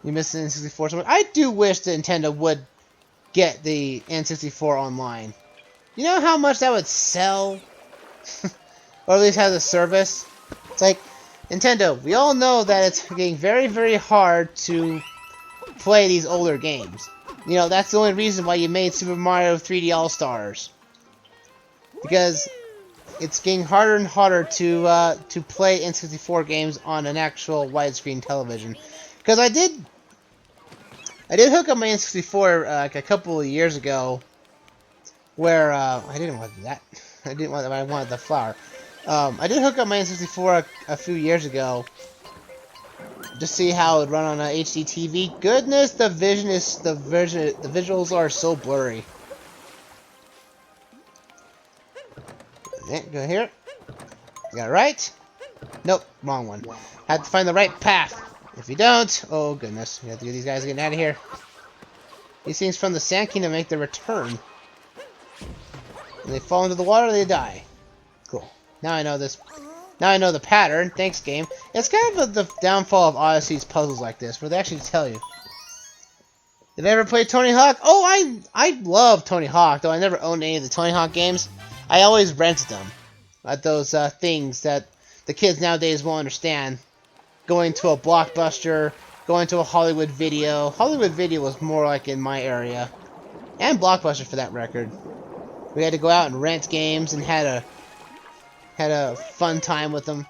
You missed the N64 so much. I do wish that Nintendo would get the N64 online. You know how much that would sell? Or at least have a service? It's like, Nintendo, we all know that it's getting very, very hard to play these older games. You know, that's the only reason why you made Super Mario 3D All-Stars. Because it's getting harder and harder to play N64 games on an actual widescreen television. Because I did hook up my N64 like a couple of years ago, where I didn't want that. I didn't want that. I wanted the flower. I did hook up my N64 a few years ago to see how it would run on a HD TV. Goodness, the visuals are so blurry. Go here. You got it right? Nope, wrong one. Had to find the right path. If you don't, oh goodness, you have to get these guys getting out of here. These things from the Sand Kingdom make their return. When they fall into the water, they die. Cool. Now I know this. Now I know the pattern. Thanks, game. It's kind of the downfall of Odyssey's puzzles like this, where they actually tell you. Did I ever play Tony Hawk? Oh, I love Tony Hawk, though I never owned any of the Tony Hawk games. I always rented them. At those things that the kids nowadays won't understand. Going to a Blockbuster, going to a Hollywood Video. Hollywood Video was more like in my area. And Blockbuster for that record. We had to go out and rent games and had a fun time with them.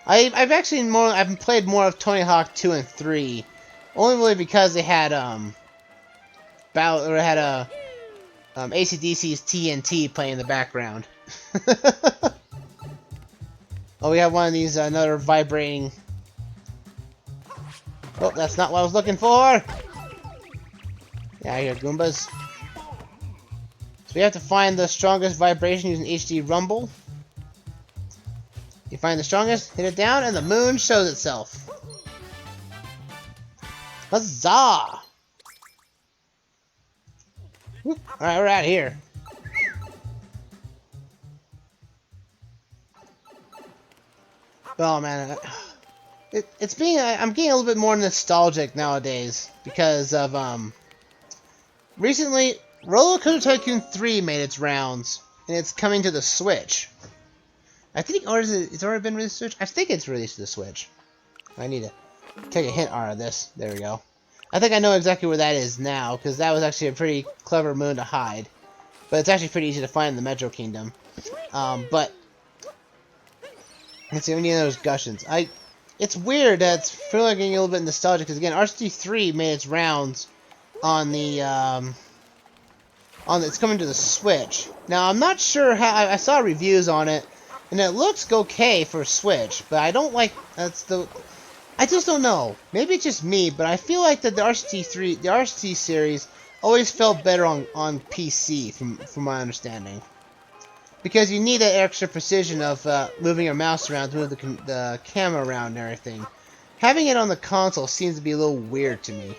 I've played more of Tony Hawk 2 and 3, only really because they had AC/DC's TNT playing in the background. Oh, we have one of these another vibrating. Oh, that's not what I was looking for. Yeah, here, Goombas. So we have to find the strongest vibration using HD Rumble. You find the strongest, hit it down, and the moon shows itself. Huzzah! Alright, we're out of here. Oh man, I'm getting a little bit more nostalgic nowadays because of recently Roller Coaster Tycoon 3 made its rounds and it's coming to the Switch. I think, or is it? It's already been released to the Switch. I think it's released to the Switch. I need to take a hint out of this. There we go. I think I know exactly where that is now because that was actually a pretty clever moon to hide, but it's actually pretty easy to find in the Metro Kingdom. But let's see, we need those Gushens. It's weird that it's feeling getting a little bit nostalgic because again, RCT3 made its rounds on the it's coming to the Switch. Now I'm not sure how. I saw reviews on it, and it looks okay for Switch, but I don't like. I just don't know. Maybe it's just me, but I feel like that the RCT series always felt better on PC, from my understanding. Because you need that extra precision of moving your mouse around to move the camera around and everything. Having it on the console seems to be a little weird to me.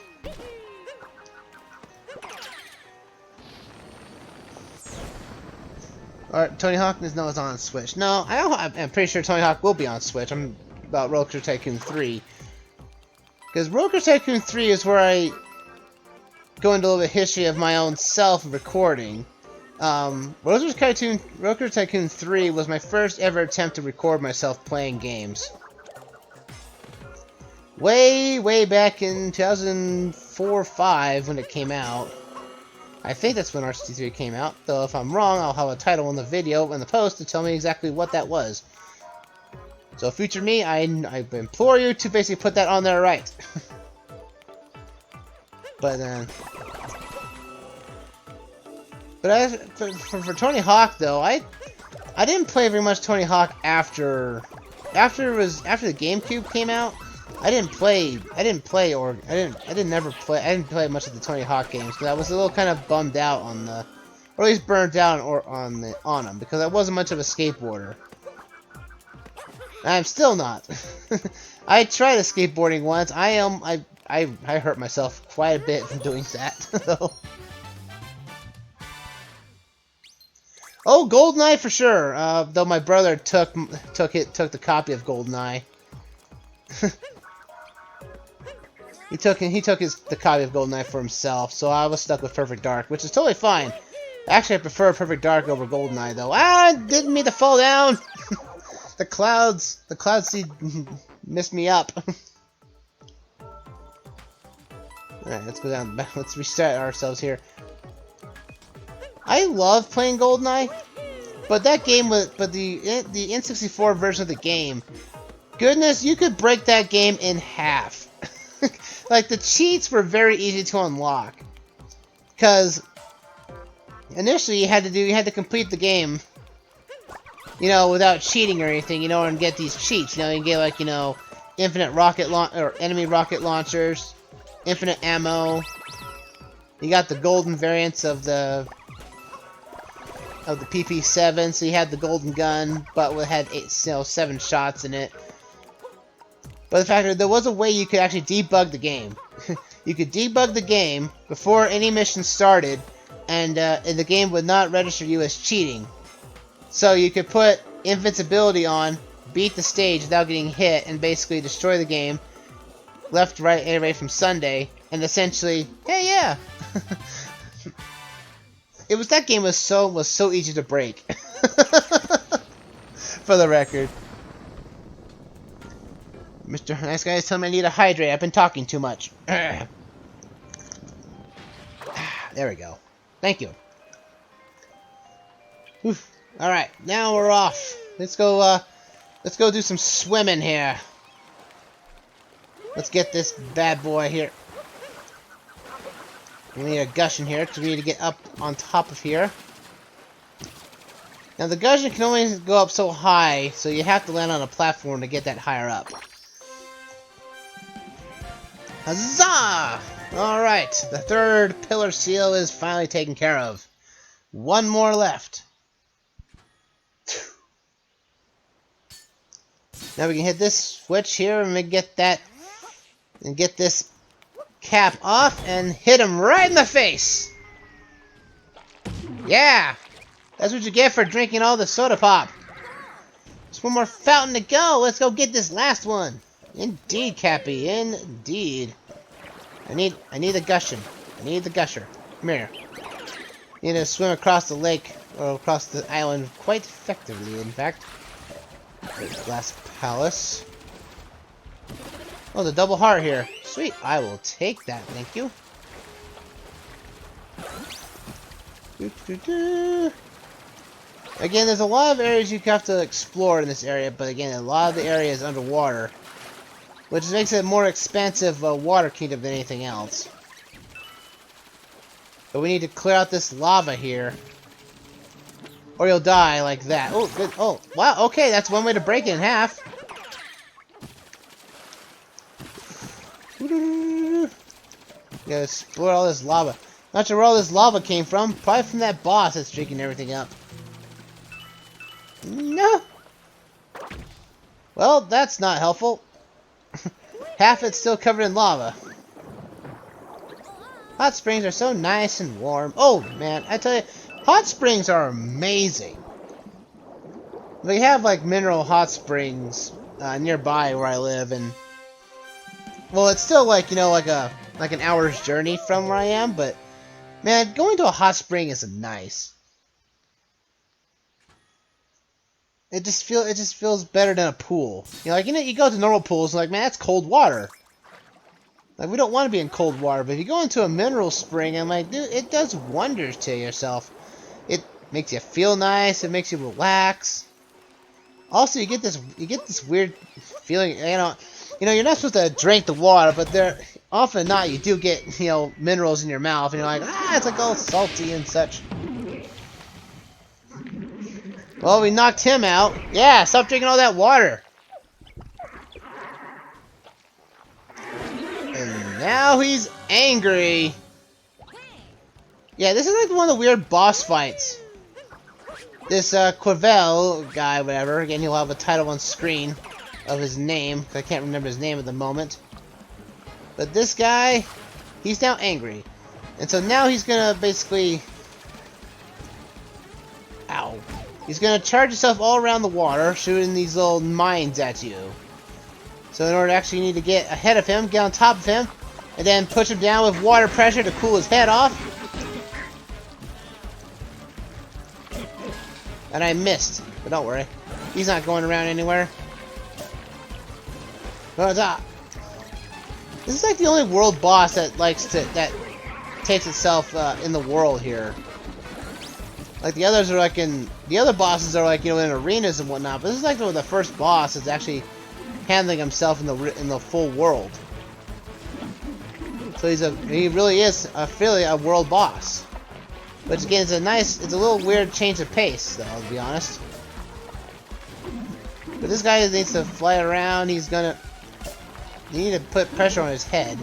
Alright, Tony Hawk is no, it's on Switch. No, I'm pretty sure Tony Hawk will be on Switch. I'm about Roller Coaster Tycoon 3. Because Roller Coaster Tycoon 3 is where I go into a little bit of history of my own self-recording. Roller Coaster Tycoon 3 was my first ever attempt to record myself playing games. Way back in 2004-05 when it came out. I think that's when RCT3 came out, though if I'm wrong, I'll have a title in the video in the post to tell me exactly what that was. So future me, I implore you to basically put that on there right. But for Tony Hawk though, I didn't play very much Tony Hawk after the GameCube came out. I didn't play much of the Tony Hawk games because I was a little kind of bummed out on or at least burned out on them because I wasn't much of a skateboarder. I'm still not. I tried skateboarding once. I hurt myself quite a bit from doing that. So. Oh, GoldenEye for sure. Though my brother took the copy of GoldenEye. He took the copy of GoldenEye for himself, so I was stuck with Perfect Dark, which is totally fine. Actually, I prefer Perfect Dark over GoldenEye, though. Ah, didn't mean to fall down. the clouds seed messed me up. All right, let's go down. Let's reset ourselves here. I love playing GoldenEye, but that game was, the N64 version of the game. Goodness, you could break that game in half. Like, the cheats were very easy to unlock. Because initially you had to complete the game, you know, without cheating or anything, you know, and get these cheats. You know, you can get, like, you know, infinite rocket or enemy rocket launchers, infinite ammo. You got the golden variants of the PP7, so you had the golden gun, but it had 7 shots in it. But the fact that there was a way you could actually debug the game. You could debug the game before any mission started, and the game would not register you as cheating. So you could put invincibility on, beat the stage without getting hit, and basically destroy the game, left, right, and right from Sunday, and essentially, hey, yeah! That game was so easy to break. For the record. Mr. Nice Guy is telling me I need to hydrate. I've been talking too much. There we go. Thank you. Alright, now we're off. Let's go do some swimming here. Let's get this bad boy here. We need a Gushen here, because we need to get up on top of here. Now, the Gushen can only go up so high, so you have to land on a platform to get that higher up. Huzzah! Alright, the third pillar seal is finally taken care of. One more left. Now we can hit this switch here and we get that and get this cap off and hit him right in the face. Yeah, that's what you get for drinking all the soda pop. Just one more fountain to go. Let's go get this last one. Indeed, Cappy. Indeed. I need the Gushen. I need the Gusher. Come here. Need to swim across the lake or across the island quite effectively, in fact. Glass Palace. Oh, the double heart here. Sweet. I will take that. Thank you. Again, there's a lot of areas you have to explore in this area, but again, a lot of the area is underwater, which makes it a more expansive water kingdom than anything else. But we need to clear out this lava here, or you'll die like that. Oh, good. Oh, wow. Okay, that's one way to break it in half. Gotta explore all this lava. Not sure where all this lava came from. Probably from that boss that's drinking everything up. No. Well, that's not helpful. Half it's still covered in lava. Hot springs are so nice and warm. Oh, man, I tell you, hot springs are amazing. We have, like, mineral hot springs nearby where I live, and... well, it's still, like, you know, like an hour's journey from where I am, but... man, going to a hot spring is nice. It just feels better than a pool. You know, you go to normal pools and like, man, that's cold water. Like, we don't want to be in cold water, but if you go into a mineral spring, I'm like, dude, it does wonders to yourself. It makes you feel nice, it makes you relax. Also, you get this weird feeling, you know, you're not supposed to drink the water, but there often not you do get, you know, minerals in your mouth, and you're like, it's like all salty and such. Well, we knocked him out. Yeah, stop drinking all that water. And now he's angry. Yeah, this is like one of the weird boss fights. This Quavel guy, whatever. Again, he'll have a title on screen of his name, because I can't remember his name at the moment. But this guy, he's now angry. And so now he's gonna basically... ow. He's gonna charge himself all around the water, shooting these little mines at you. So in order to actually, you need to get ahead of him, get on top of him, And then push him down with water pressure to cool his head off. And I missed. But don't worry. He's not going around anywhere. This is like the only world boss that takes itself in the world here. Like the others are like the other bosses are like, you know, in arenas and whatnot, but this is like the first boss that's actually handling himself in the full world. So he really is fairly a world boss. Which again is it's a little weird change of pace though, to be honest. But this guy needs to fly around. You need to put pressure on his head.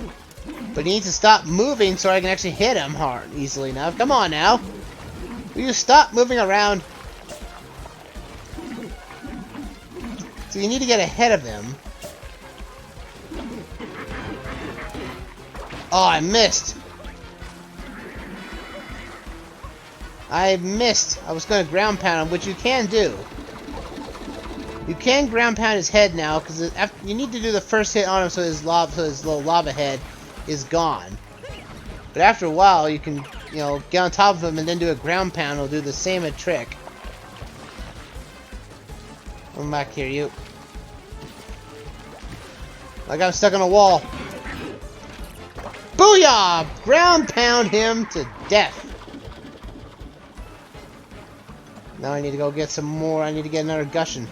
But he needs to stop moving so I can actually hit him hard easily enough. Come on now. Will you stop moving around? So you need to get ahead of him. Oh, I missed. I missed. I was going to ground pound him, which you can do. You can ground pound his head now, because you need to do the first hit on him so his little lava head is gone. But after a while, you can, you know, get on top of him and then do a ground pound. It'll do the same trick. Come back here, you. Like I'm stuck on a wall. Booyah! Ground pound him to death. Now I need to go get some more. I need to get another Gushen.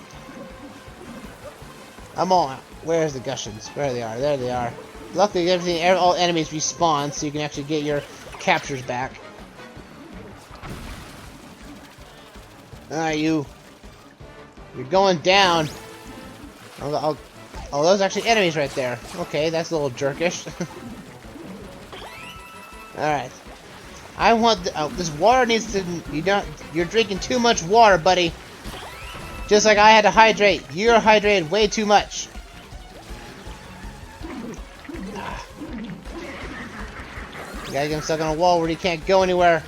I'm on. Where's the Gushens? Where they are? There they are. Luckily, all enemies respawn, so you can actually get your captures back. Alright, you're going down. Oh, those are actually enemies right there. Okay, that's a little jerkish. Alright. I want this water needs to. You're drinking too much water, buddy. Just like I had to hydrate. You're hydrated way too much. You gotta get him stuck on a wall where he can't go anywhere.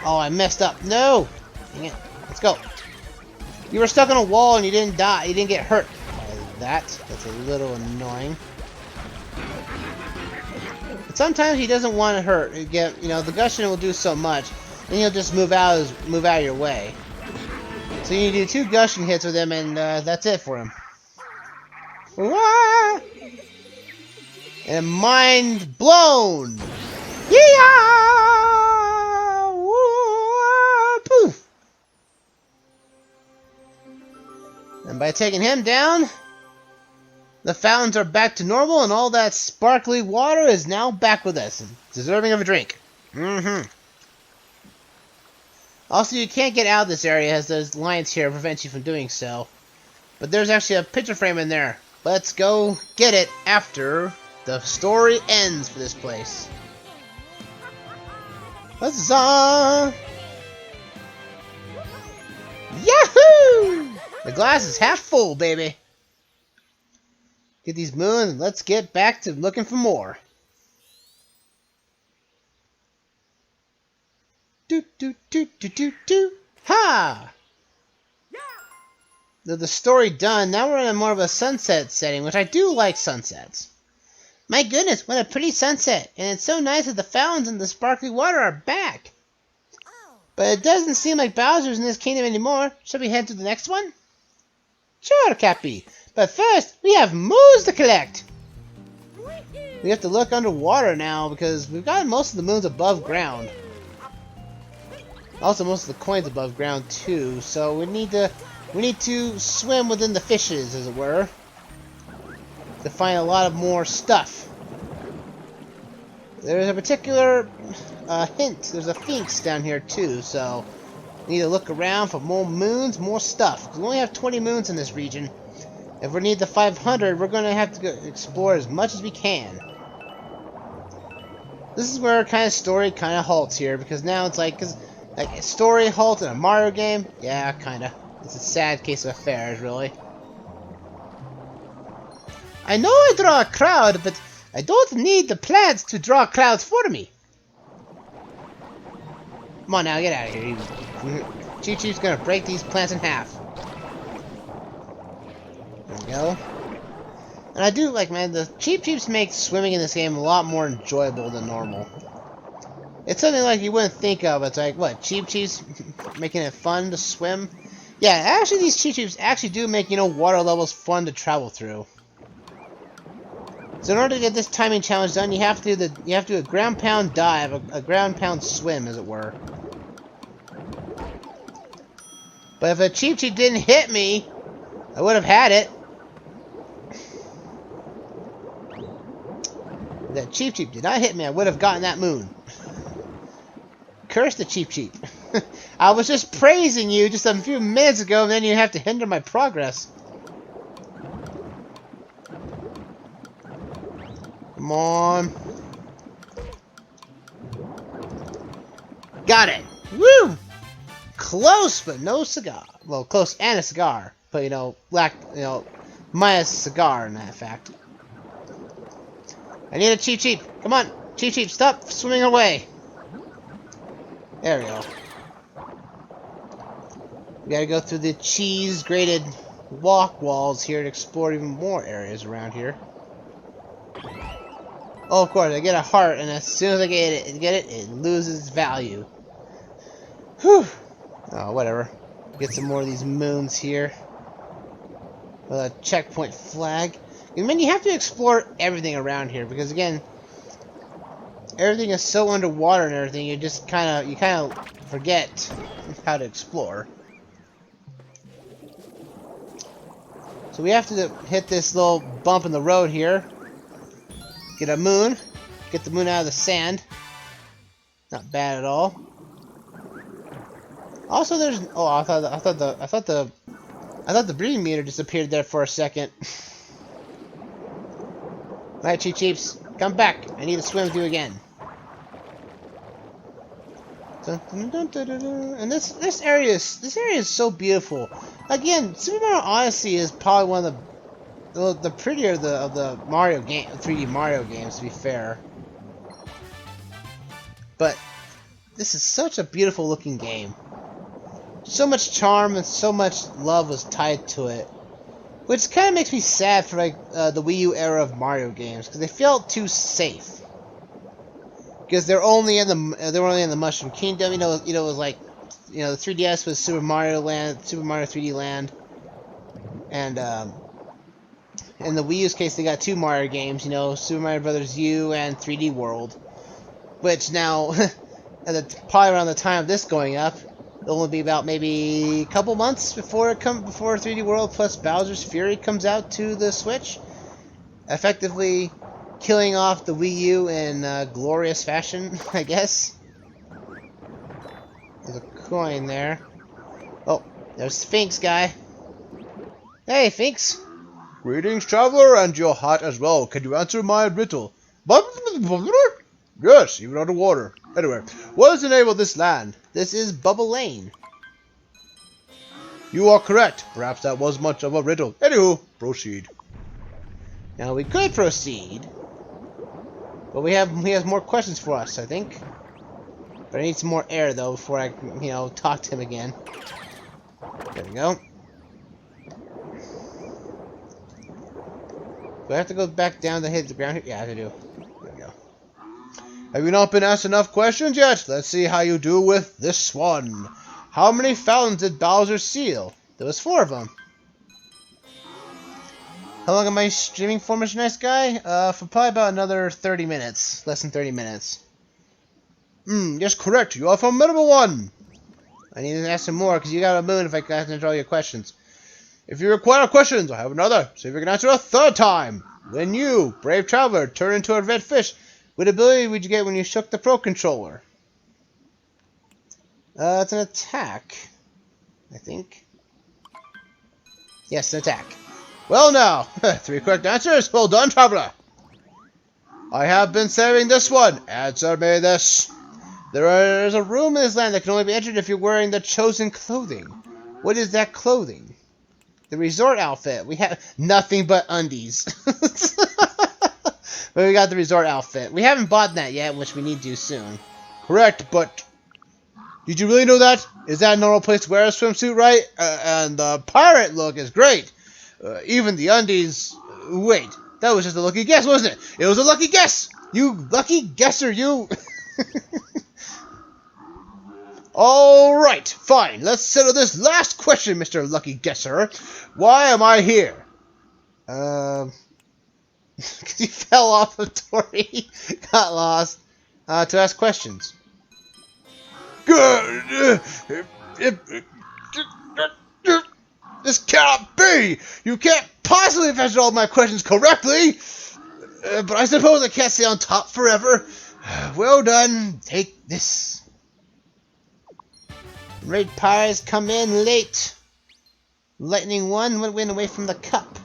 Oh, I messed up. No! Dang it. Let's go. You were stuck on a wall and you didn't die. You didn't get hurt by that. That's a little annoying. But sometimes he doesn't want to hurt. You know, the Gushen will do so much, and he'll just move out of your way. So you do 2 Gushen hits with him, and that's it for him. Wah! And mind blown! Yeah! Poof! And by taking him down, the fountains are back to normal, and all that sparkly water is now back with us, deserving of a drink. Also, you can't get out of this area as those lions here prevent you from doing so. But there's actually a picture frame in there. Let's go get it after the story ends for this place. Huzzah! Yahoo! The glass is half full, baby. Get these moons and let's get back to looking for more. Do do do do do do. Ha! The story done. Now we're in more of a sunset setting, which I do like sunsets. My goodness, what a pretty sunset! And it's so nice that the fountains and the sparkly water are back. But it doesn't seem like Bowser's in this kingdom anymore. Shall we head to the next one? Sure, Cappy. But first, we have moons to collect. We have to look underwater now because we've got most of the moons above ground. Also, most of the coins above ground too. So we need to swim within the fishes, as it were, to find a lot of more stuff. There's a particular hint. There's a Sphinx down here too, so we need to look around for more moons, more stuff. We only have 20 moons in this region. If we need the 500, we're going to have to go explore as much as we can. This is where kind of story kind of halts here, because now it's like a story halt in a Mario game. Yeah, kind of. It's a sad case of affairs, really. I know I draw a crowd, but I don't need the plants to draw crowds for me. Come on now, get out of here. Chi-Chi's gonna break these plants in half. There we go. And I do like, man, the Cheep Cheeps make swimming in this game a lot more enjoyable than normal. It's something like you wouldn't think of. It's like, what, Cheep Cheeps making it fun to swim? Yeah, actually these Cheep Cheeps actually do make, you know, water levels fun to travel through. So in order to get this timing challenge done, you have to do a ground pound dive, a ground pound swim, as it were. But if a Cheep Cheep didn't hit me, I would have had it. If that Cheep Cheep did not hit me, I would have gotten that moon. Curse the Cheep Cheep. I was just praising you just a few minutes ago, and then you have to hinder my progress. Come on. Got it. Woo! Close, but no cigar. Well, close and a cigar. But, you know, minus cigar in that fact. I need a Cheep Cheep. Come on. Cheep Cheep, stop swimming away. There we go. We gotta go through the cheese-grated walk walls here to explore even more areas around here. Oh, of course, I get a heart, and as soon as I get it, it loses value. Whew. Oh, whatever. Get some more of these moons here. A checkpoint flag. I mean, you have to explore everything around here because, again, everything is so underwater and everything. You just kind of forget how to explore. So we have to hit this little bump in the road here. Get a moon. Get the moon out of the sand. Not bad at all. Also, there's I thought the breathing meter disappeared there for a second. Alright, Cheep Cheeps, come back. I need to swim with you again. And this area is so beautiful. Again, Super Mario Odyssey is probably one of the prettier of the Mario game, 3D Mario games, to be fair. But this is such a beautiful looking game. So much charm and so much love was tied to it, which kind of makes me sad for like the Wii U era of Mario games because they felt too safe. Because they're only in the Mushroom Kingdom. You know, it was like, the 3DS was Super Mario Land, Super Mario 3D Land, and in the Wii U's case, they got 2 Mario games. Super Mario Bros. U and 3D World, which now, probably around the time of this going up, it'll only be about maybe a couple months before 3D World plus Bowser's Fury comes out to the Switch, effectively killing off the Wii U in glorious fashion, I guess. There's a coin there. Oh, there's Sphinx guy. Hey, Sphinx. Greetings, traveler, and your heart as well. Can you answer my riddle? Yes, even underwater. Anyway, what is the name of this land? This is Bubble Lane. You are correct. Perhaps that was much of a riddle. Anywho, proceed. Now we could proceed, but he has more questions for us, I think. But I need some more air though before I, talk to him again. There we go. Do I have to go back down to hit the ground here? Yeah, I have to do. There we go. Have you not been asked enough questions yet? Let's see how you do with this one. How many fountains did Bowser seal? There was 4 of them. How long am I streaming for, Mr. Nice Guy? For probably about another 30 minutes. Less than 30 minutes. Yes, correct. You are formidable one. I need to ask some more, because you got a moon if I can answer all your questions. If you require questions, I have another. See if you can answer a 3rd time. When you, brave traveler, turn into a red fish, what ability would you get when you shook the Pro Controller? It's an attack, I think. Yes, an attack. Well now, 3 correct answers. Well done, traveler. I have been saving this one. Answer me this. There is a room in this land that can only be entered if you're wearing the chosen clothing. What is that clothing? The resort outfit. We have nothing but undies. But we got the resort outfit. We haven't bought that yet, which we need to soon. Correct, but did you really know that? Is that a normal place to wear a swimsuit, right? And the pirate look is great. Even the undies... Wait, That was just a lucky guess, wasn't it? It was a lucky guess! You lucky guesser, you! Alright, fine. Let's settle this last question, Mr. Lucky Guesser. Why am I here? Because you fell off of Tori, got lost, to ask questions. Good! This cannot be! You can't possibly have answered all my questions correctly! But I suppose I can't stay on top forever. Well done. Take this. Red Pies come in late. Lightning 1 went away from the cup.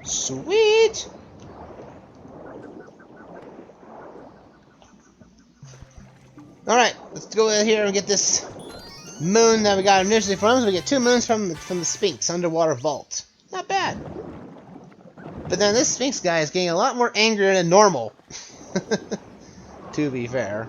Sweet! Alright, let's go in here and get this moon that we got initially from him. So we get 2 moons from the Sphinx underwater vault. Not bad. But then this Sphinx guy is getting a lot more angrier than normal. To be fair.